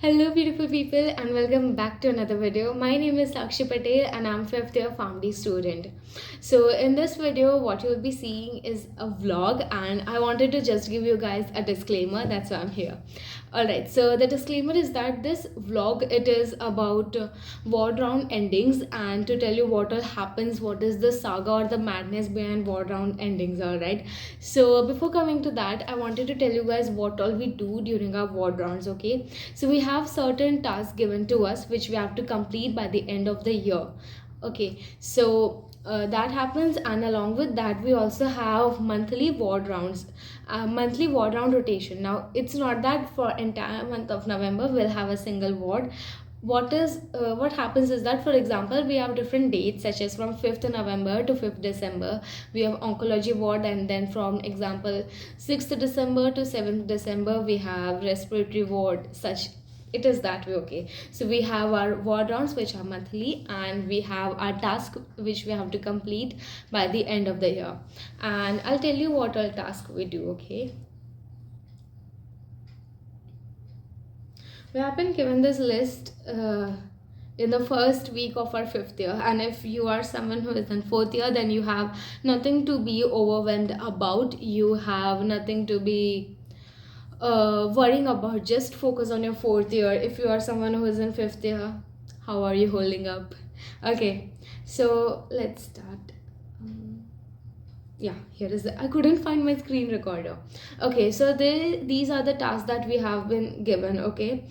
Hello, beautiful people, and welcome back to another video. My name is Sakshi Patel, and I'm fifth year PharmD student. So, in this video, what you'll be seeing is a vlog, and I wanted to just give you guys a disclaimer. That's why I'm here. Alright, so the disclaimer is that this vlog it is about ward round endings, and to tell you what all happens, what is the saga or the madness behind ward round endings. Alright, so before coming to that, I wanted to tell you guys what all we do during our ward rounds. Okay, so we have certain tasks given to us which we have to complete by the end of the year. Okay, so that happens, and along with that we also have monthly ward rounds, monthly ward round rotation. Now it's not that for entire month of November we'll have a single ward. What happens is that, for example, we have different dates such as from 5th November to 5th December we have oncology ward, and then from example 6th December to 7th December we have respiratory ward. Such it is that way. Okay, so we have our ward rounds which are monthly, and we have our task which we have to complete by the end of the year, and I'll tell you what all task we do. Okay, we have been given this list in the first week of our fifth year, and if you are someone who is in fourth year, then you have nothing to be overwhelmed about. You have nothing to be worrying about. Just focus on your fourth year. If you are someone who is in fifth year, how are you holding up? Okay, so let's start. Yeah, here is I couldn't find my screen recorder. Okay, so these are the tasks that we have been given. Okay,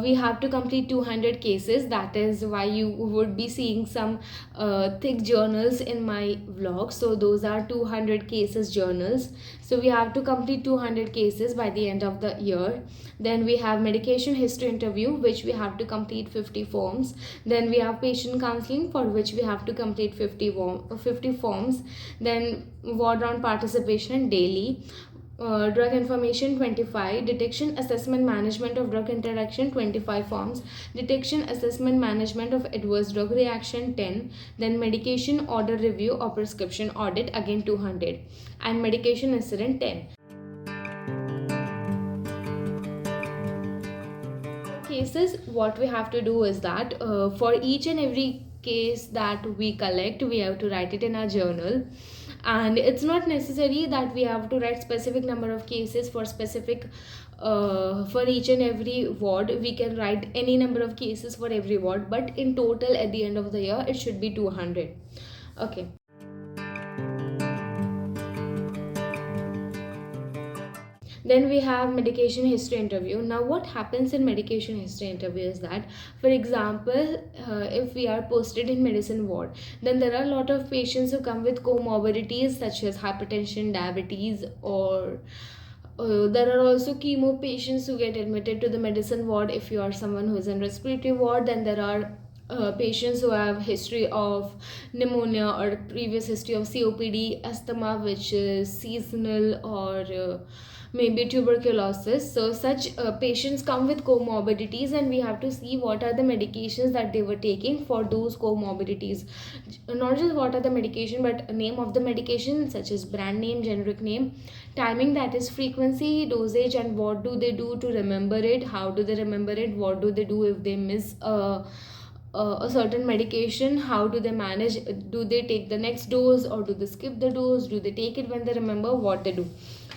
we have to complete 200 cases. That is why you would be seeing some thick journals in my vlog. So those are 200 cases journals. So we have to complete 200 cases by the end of the year. Then we have medication history interview, which we have to complete 50 forms. Then we have patient counseling, for which we have to complete 50 forms. Then ward round participation daily. Drug information 25, detection assessment management of drug interaction 25 forms, detection assessment management of adverse drug reaction 10, then medication order review or prescription audit again 200, and medication incident 10. Cases, what we have to do is that for each and every case that we collect, we have to write it in our journal, and it's not necessary that we have to write specific number of cases for specific for each and every ward. We can write any number of cases for every ward, but in total at the end of the year it should be 200. Okay, then we have medication history interview. Now what happens in medication history interview is that, for example, if we are posted in medicine ward, then there are a lot of patients who come with comorbidities such as hypertension, diabetes, or there are also chemo patients who get admitted to the medicine ward. If you are someone who is in respiratory ward, then there are patients who have history of pneumonia or previous history of COPD, asthma which is seasonal, or maybe tuberculosis. So such patients come with comorbidities, and we have to see what are the medications that they were taking for those comorbidities. Not just what are the medication, but name of the medication such as brand name, generic name, timing, that is frequency, dosage, and what do they do to remember it, how do they remember it, what do they do if they miss a certain medication, how do they manage, do they take the next dose or do they skip the dose, do they take it when they remember, what they do.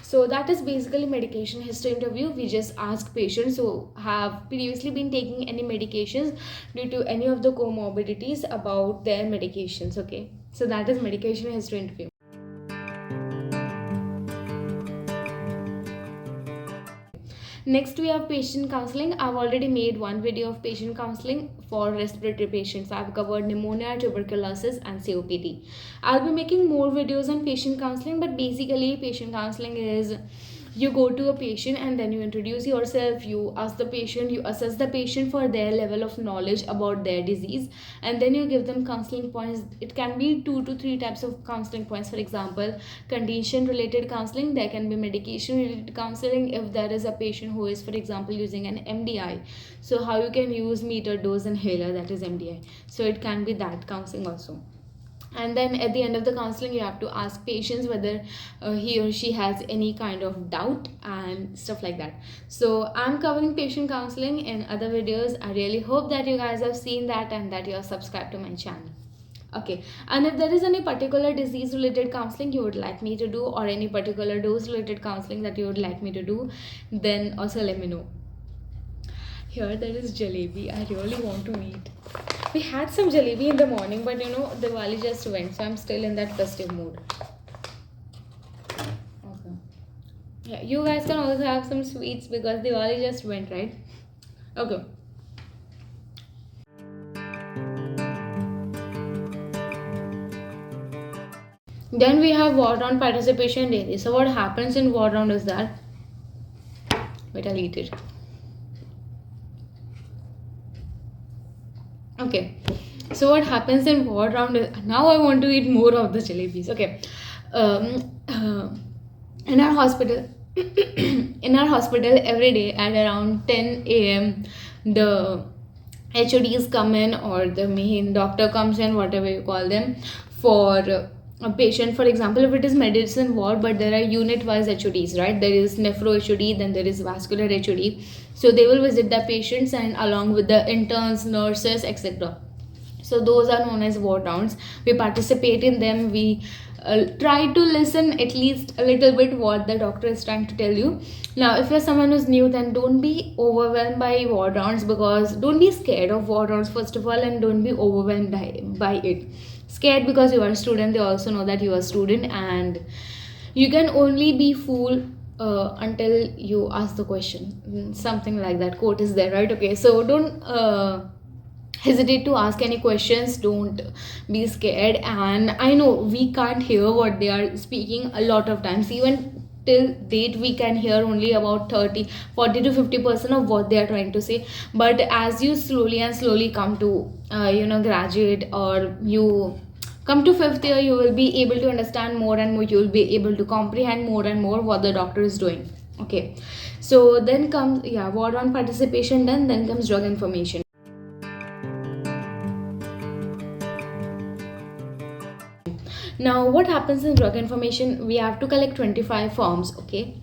So that is basically medication history interview. We just ask patients who have previously been taking any medications due to any of the comorbidities about their medications. Okay, so that is medication history interview. Next, we have patient counseling. I've already made one video of patient counseling for respiratory patients. I've covered pneumonia, tuberculosis, and COPD. I'll be making more videos on patient counseling, but basically patient counseling is you go to a patient and then you introduce yourself, you ask the patient, you assess the patient for their level of knowledge about their disease, and then you give them counseling points. It can be 2 to 3 types of counseling points. For example, condition related counseling, there can be medication related counseling if there is a patient who is, for example, using an MDI, so how you can use meter dose inhaler, that is MDI, so it can be that counseling also. And then at the end of the counseling you have to ask patients whether he or she has any kind of doubt and stuff like that. So I'm covering patient counseling in other videos. I really hope that you guys have seen that and that you are subscribed to my channel. Okay, and if there is any particular disease related counseling you would like me to do, or any particular dose related counseling that you would like me to do, then also let me know. Here there is jalebi. I really want to eat. We had some jalebi in the morning, but you know, Diwali just went, so I'm still in that festive mood. Okay. Yeah, you guys can also have some sweets because Diwali just went, right? Okay. Then we have ward round participation daily. So what happens in ward round is that, wait, I'll eat it. Okay, so what happens in ward round is, now I want to eat more of the jalebis. Okay, in our hospital every day at around 10 a.m. the HODs come in, or the main doctor comes in, whatever you call them, for a patient. For example, if it is medicine ward, but there are unit wise HODs, right? There is nephro HOD, then there is vascular HOD. So they will visit the patients and along with the interns, nurses, etc. So those are known as ward rounds. We participate in them. We try to listen at least a little bit what the doctor is trying to tell you. Now if you're someone who's new, then don't be overwhelmed by ward rounds, because don't be scared of ward rounds first of all, and don't be overwhelmed by it. Scared because you are a student. They also know that you are a student, and you can only be fool until you ask the question. Something like that quote is there, right? Okay, so don't hesitate to ask any questions. Don't be scared. And I know we can't hear what they are speaking a lot of times. Even till date we can hear only about 40 to 50% of what they are trying to say. But as you slowly come to graduate, or you come to 5th year, you will be able to understand more and more. You will be able to comprehend more and more what the doctor is doing. Okay, so then comes ward round participation. Then comes drug information. Now what happens in drug information, we have to collect 25 forms. Okay,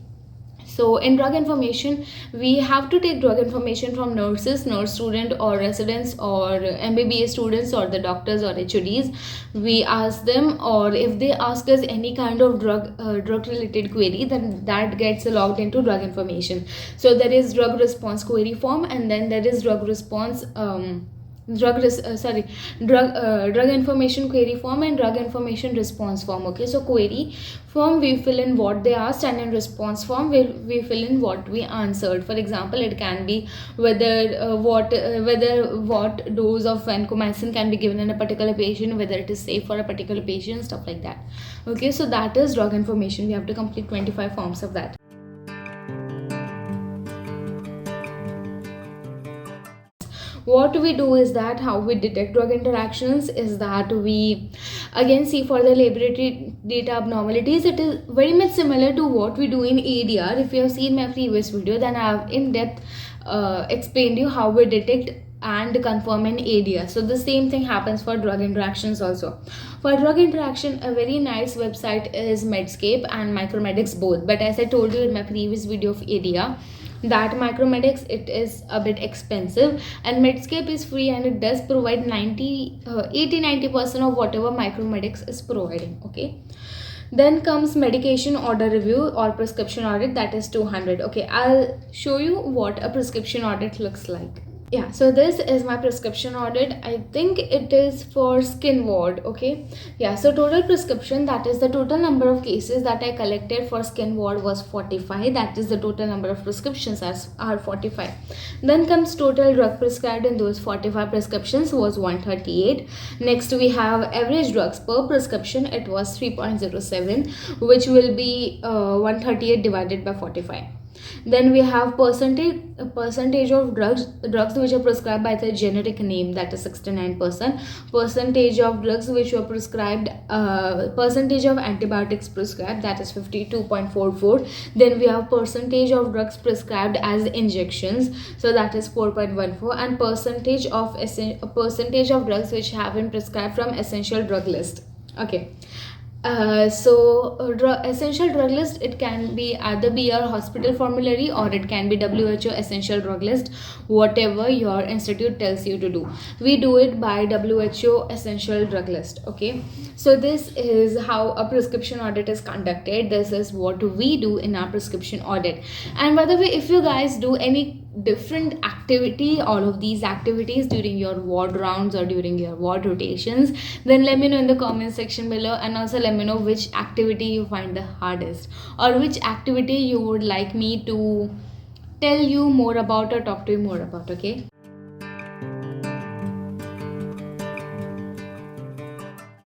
so in drug information we have to take drug information from nurses, nurse student, or residents, or MBBS students, or the doctors or HODs. We ask them, or if they ask us any kind of drug related query, then that gets logged into drug information. So there is drug response query form, and then there is drug response drug information query form and drug information response form. Okay, so query form we fill in what they asked, and in response form we fill in what we answered. For example, it can be whether what dose of vancomycin can be given in a particular patient, whether it is safe for a particular patient, stuff like that. Okay, so that is drug information. We have to complete 25 forms of that. What we do is that, how we detect drug interactions is that we again see for the laboratory data abnormalities. It is very much similar to what we do in ADR. If you have seen my previous video, then I have in depth explained you how we detect and confirm in ADR. So the same thing happens for drug interactions also. For drug interaction, a very nice website is Medscape and Micromedics both. But as I told you in my previous video of ADR, that Micromedics, it is a bit expensive, and Medscape is free, and it does provide 80-90% of whatever Micromedics is providing. Okay, then comes medication order review or prescription audit, that is 200. Okay, I'll show you what a prescription audit looks like. Yeah, so this is my prescription audit. I think it is for skin ward. Okay, yeah, so total prescription, that is the total number of cases that I collected for skin ward, was 45. That is the total number of prescriptions are 45. Then comes total drug prescribed in those 45 prescriptions was 138. Next we have average drugs per prescription. It was 3.07, which will be 138 divided by 45. Then we have percentage of drugs which are prescribed by the generic name, that is 69%. Percentage of drugs which were prescribed, percentage of antibiotics prescribed, that is 52.44. Then we have percentage of drugs prescribed as injections, so that is 4.14. and percentage of drugs which have been prescribed from essential drug list. Okay. Essential drug list, it can be either be your hospital formulary or it can be WHO essential drug list, whatever your institute tells you to do. We do it by WHO essential drug list. Okay, so this is how a prescription audit is conducted. This is what we do in our prescription audit. And by the way, if you guys do any different activity, all of these activities during your ward rounds or during your ward rotations, then let me know in the comment section below, and also let me know which activity you find the hardest, or which activity you would like me to tell you more about or talk to you more about. Okay.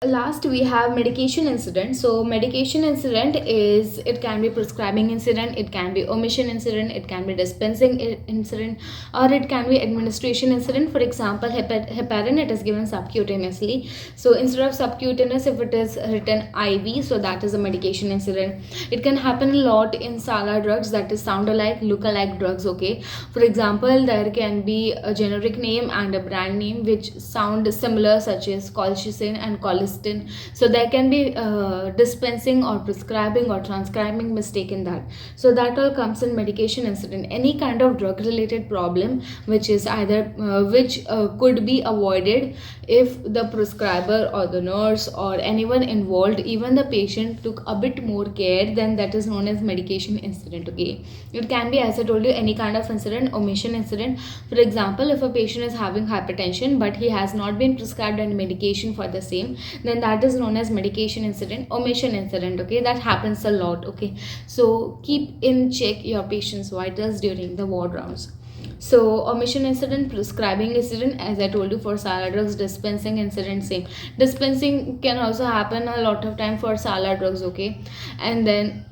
Last we have medication incident. So medication incident is, it can be prescribing incident, it can be omission incident, it can be dispensing incident, or it can be administration incident. For example, heparin, it is given subcutaneously, so instead of subcutaneous, if it is written IV, so that is a medication incident. It can happen a lot in SAGA drugs, that is sound alike look alike drugs. Okay, for example, there can be a generic name and a brand name which sound similar, such as colchicine and colistin. So there can be dispensing or prescribing or transcribing mistake in that. So that all comes in medication incident. Any kind of drug related problem which is either could be avoided if the prescriber or the nurse or anyone involved, even the patient, took a bit more care, then that is known as medication incident. Okay, it can be, as I told you, any kind of incident. Omission incident, for example, if a patient is having hypertension but he has not been prescribed any medication for the same, then that is known as medication incident, omission incident. Okay, that happens a lot. Okay, so keep in check your patient's vitals during the ward rounds. So omission incident, prescribing incident, as I told you, for SALA drugs. Dispensing incident, same. Dispensing can also happen a lot of time for SALA drugs. Okay, and then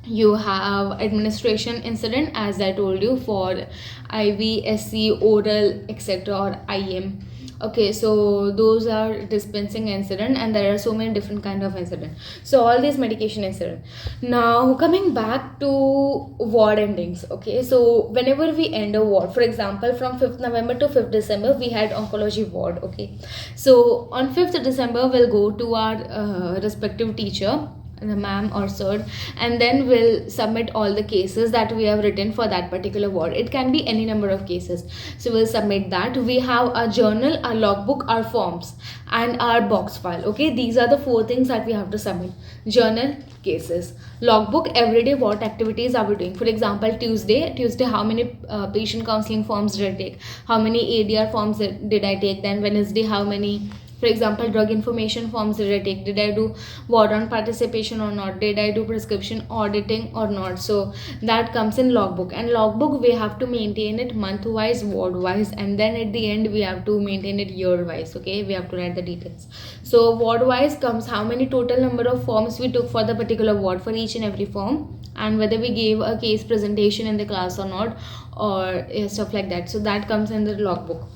you have administration incident, as I told you, for IV, SC, oral, etc., or IM. Okay, so those are dispensing incident, and there are so many different kind of incident. So all these medication incident. Now coming back to ward endings. Okay, so whenever we end a ward, for example, from 5th November to 5th December, we had oncology ward. Okay, so on 5th December, we'll go to our respective teacher, the ma'am or sir, and then we'll submit all the cases that we have written for that particular ward. It can be any number of cases, so we'll submit that. We have a journal, our logbook, our forms, and our box file. Okay, these are the 4 things that we have to submit: journal, cases, logbook, everyday what activities are we doing. For example, Tuesday how many patient counseling forms did I take, how many ADR forms did I take. Then Wednesday, how many, for example, drug information forms did I take, did I do ward on participation or not, did I do prescription auditing or not. So that comes in logbook, and logbook we have to maintain it month wise, ward wise, and then at the end we have to maintain it year wise. Okay, we have to write the details. So ward wise comes how many total number of forms we took for the particular ward for each and every form, and whether we gave a case presentation in the class or not, or stuff like that. So that comes in the logbook.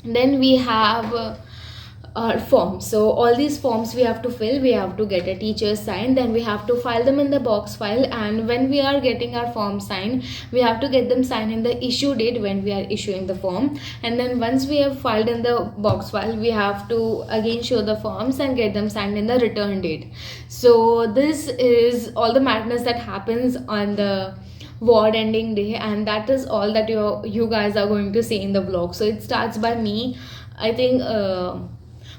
Then we have forms. So all these forms we have to fill, we have to get a teacher's sign, then we have to file them in the box file, and when we are getting our form signed, we have to get them signed in the issue date when we are issuing the form. And then once we have filed in the box file, we have to again show the forms and get them signed in the return date. So this is all the madness that happens on the ward ending day, and that is all that you guys are going to see in the vlog. So it starts by me, I think,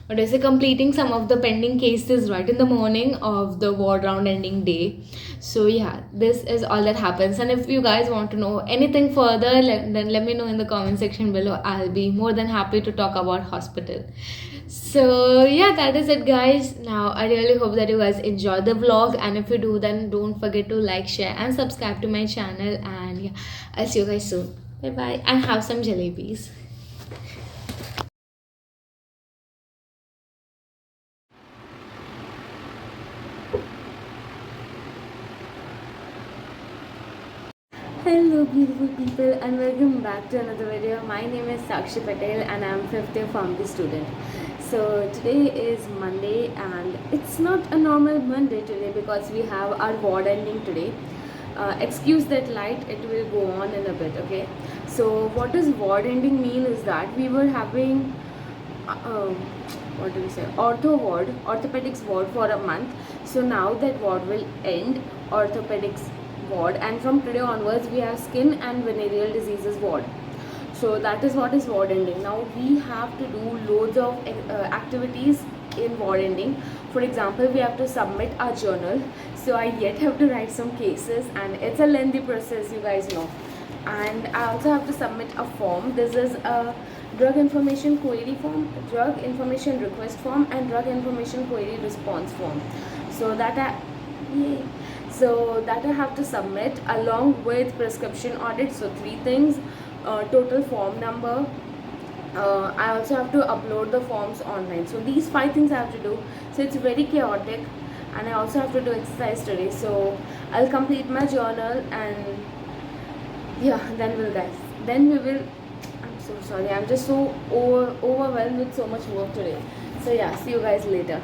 what I say, completing some of the pending cases right in the morning of the ward round ending day. So yeah, this is all that happens. And if you guys want to know anything further, then let me know in the comment section below. I'll be more than happy to talk about hospital. So yeah, that is it, guys. Now I really hope that you guys enjoy the vlog, and if you do, then don't forget to like, share, and subscribe to my channel. And yeah, I'll see you guys soon. Bye bye, and have some jalebis. Hello beautiful people, and welcome back to another video. My name is Sakshi Patel and I am 5th year pharmacy student. So today is Monday, and it's not a normal Monday today because we have our ward ending today. Excuse that light, it will go on in a bit. Okay, so what does ward ending mean is that we were having what do we say, orthopedics ward for a month. So now that ward will end, orthopedics ward, and from today onwards we have skin and venereal diseases ward. So that is what is ward ending. Now we have to do loads of activities in ward ending. For example, we have to submit our journal. So I yet have to write some cases, and it's a lengthy process, you guys know. And I also have to submit a form. This is a drug information query form, drug information request form, and drug information query response form. So that yay. So that I have to submit along with prescription audit. So 3 things, total form number. I also have to upload the forms online. So these 5 things I have to do. So it's very chaotic, and I also have to do exercise today. So I'll complete my journal, and yeah, then we will. I'm so sorry. I'm just so overwhelmed with so much work today. So yeah, see you guys later.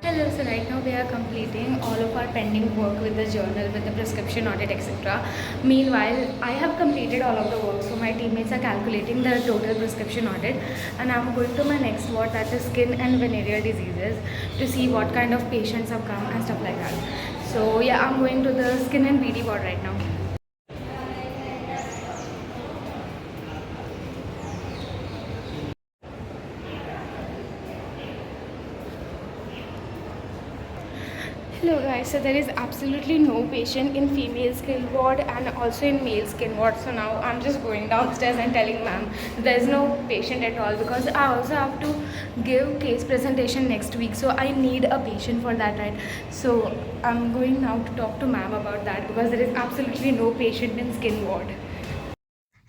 Hello, so right now we are completing all of our pending work with the journal, with the prescription audit, etc. Meanwhile, I have completed all of the work, so my teammates are calculating the total prescription audit, and I'm going to my next ward, that is skin and venereal diseases, to see what kind of patients have come and stuff like that. So yeah, I'm going to the skin and BD ward right now. Hello guys, so there is absolutely no patient in female skin ward and also in male skin ward. So now I'm just going downstairs and telling ma'am there's no patient at all, because I also have to give case presentation next week, so I need a patient for that, right? So I'm going now to talk to ma'am about that, because there is absolutely no patient in skin ward.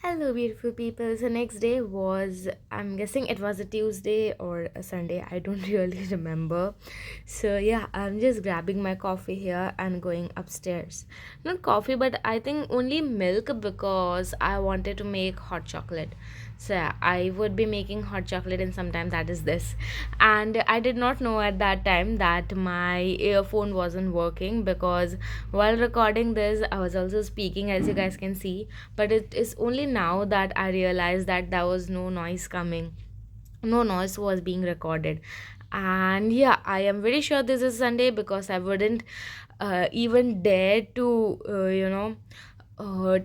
Hello, beautiful people. So next day was, I'm guessing it was a Tuesday or a Sunday. I don't really remember. So yeah, I'm just grabbing my coffee here and going upstairs. Not coffee, but I think only milk, because I wanted to make hot chocolate. So yeah, I would be making hot chocolate, and sometimes that is this. And I did not know at that time that my earphone wasn't working, because while recording this, I was also speaking, as you guys can see. But it is only now that I realized that there was no noise coming. No noise was being recorded. And yeah, I am very sure this is Sunday, because I wouldn't even dare to,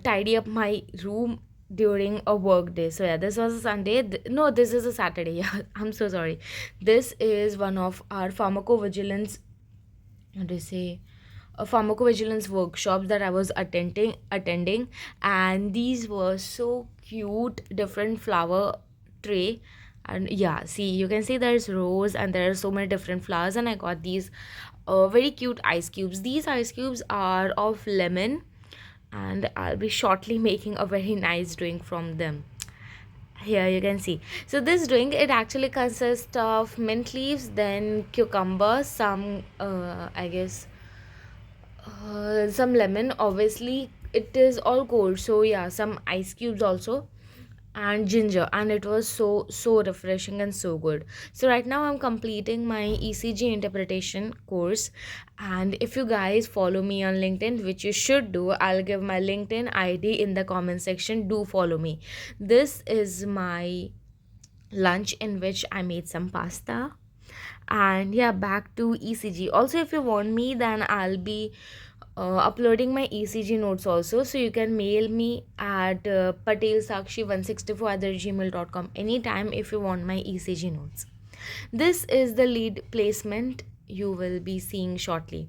tidy up my room during a work day. So yeah, this was a Sunday. No, this is a Saturday. Yeah, I'm so sorry. This is one of our pharmacovigilance, what do you say, pharmacovigilance workshops that I was attending, and these were so cute, different flower tray. And yeah, see, you can see there's rose and there are so many different flowers, and I got these very cute ice cubes. These ice cubes are of lemon, and I'll be shortly making a very nice drink from them. Here you can see. So this drink, it actually consists of mint leaves, then cucumber, some I guess some lemon. Obviously it is all cold, so yeah, some ice cubes also, and ginger, and it was so refreshing and so good. So right now I'm completing my ECG interpretation course, and if you guys follow me on LinkedIn, which you should do, I'll give my LinkedIn ID in the comment section. Do follow me. This is my lunch, in which I made some pasta. And yeah, back to ECG. Also, if you want me, then I'll be uploading my ECG notes also. So you can mail me at patelsakshi164@gmail.com anytime if you want my ECG notes. This is the lead placement you will be seeing shortly.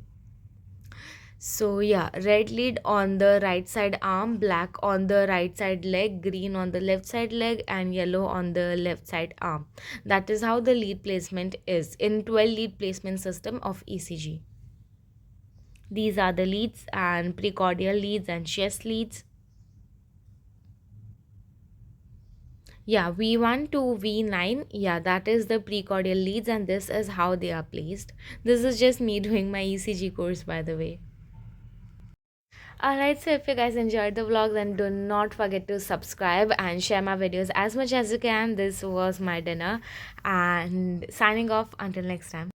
So yeah, red lead on the right side arm, black on the right side leg, green on the left side leg, and yellow on the left side arm. That is how the lead placement is in 12 lead placement system of ECG. These are the leads and precordial leads and chest leads. Yeah, V1 to V9, yeah, that is the precordial leads, and this is how they are placed. This is just me doing my ECG course, by the way. Alright, so if you guys enjoyed the vlog, then do not forget to subscribe and share my videos as much as you can. This was my dinner, and signing off until next time.